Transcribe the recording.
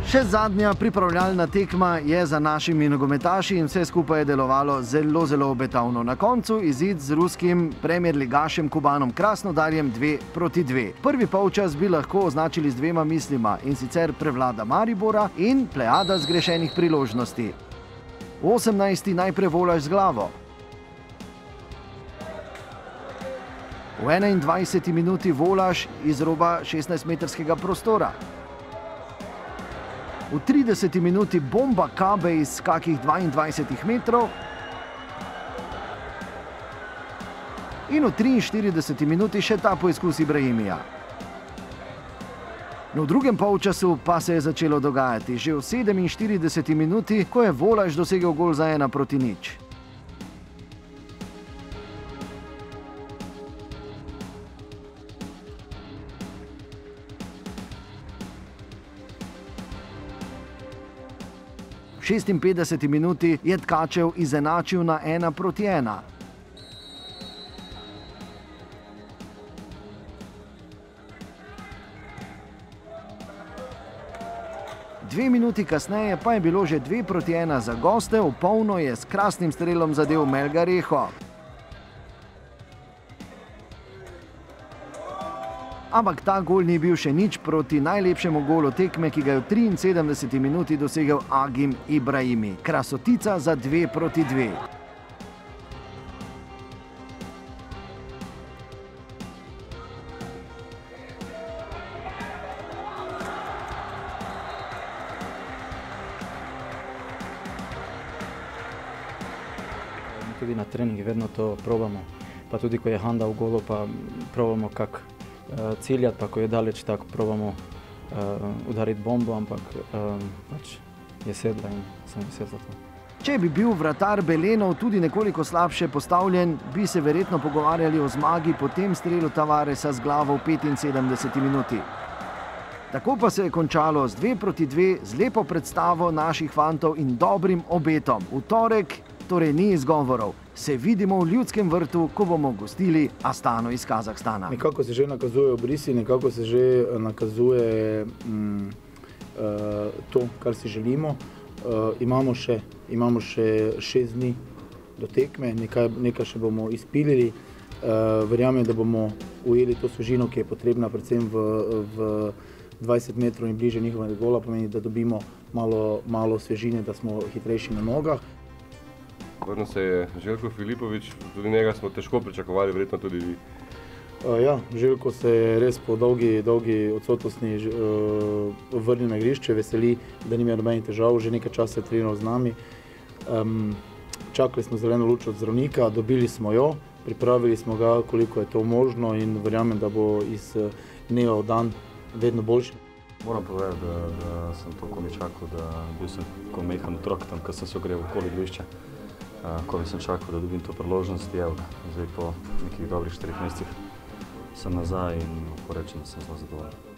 Še zadnja pripravljalna tekma je za našimi nogometaši in vse skupaj je delovalo zelo obetavno. Na koncu izid z ruskim premierligašem Kubanom Krasnodarjem 2:2. Prvi polčas bi lahko označili z dvema mislima, in sicer prevlada Maribora in plejada zgrešenih priložnosti. V 18. najprej Volaš z glavo. V 21. minuti Volaš iz roba 16-metrskega prostora. V 30. minuti bomba Kabe iz kakih 22 metrov in v 43. minuti še ta poizkus Ibrahimija. V drugem polčasu pa se je začelo dogajati že v 47. minuti, ko je Volaš dosegel gol za 1:0. V 56. minuti je Tkačev izenačil na 1:1. Dve minuti kasneje pa je bilo že 2:1 za goste, v polno je s krasnim strelom zadel Melgarejo. Ampak ta gol ni bil še nič proti najlepšemu golu tekme, ki ga je v 73. minuti dosegel Agim Ibrahimi. Krasotica za 2:2. Tudi na treningi vedno to probamo, pa tudi ko je Handa v golu, pa probamo kako ciljati, pa ko je daleč, tako probamo udariti bombo, ampak pač je sedla in sem vesel za to. Če bi bil vratar Belenov tudi nekoliko slabše postavljen, bi se verjetno pogovarjali o zmagi po tem strelu Tavaresa z glavo v 75. minuti. Tako pa se je končalo z 2:2, z lepo predstavo naših fantov in dobrim obetom. V torek torej ni izgovorov. Se vidimo v Ljudskem vrtu, ko bomo gostili Astano iz Kazahstana. Nekako se že nakazuje obrisi, nekako se že nakazuje to, kar si želimo. Imamo še 6 dni do tekme, nekaj še bomo izpilili. Verjamem, da bomo ujeli to svežino, ki je potrebna predvsem v 20 metrov in bliže njihovega gola, pomeni, da dobimo malo svežine, da smo hitrejši na nogah. Vrnil se je Željko Filipović, tudi njega smo težko pričakovali, verjetno tudi vi. Ja, Željko se je res po dolgi odsotnosti vrnil na igrišče, veseli, da ni imel nobenih težav, že nekaj časa je treniral z nami. Čakali smo zeleno luč od zdravnika, dobili smo jo, pripravili smo ga, koliko je to možno in verjamem, da bo iz dneva v dan vedno boljši. Moram povedati, da sem to komaj čakal, da bil sem ko mehan otrok tam, ko sem se ogreval okoli igrišča. Ko bi sem čakal, da dobim to priložnost, evo ga. Zdaj po nekih dobrih 4 mesecih sem nazaj in lahko rečem, da sem zelo zadovoljen.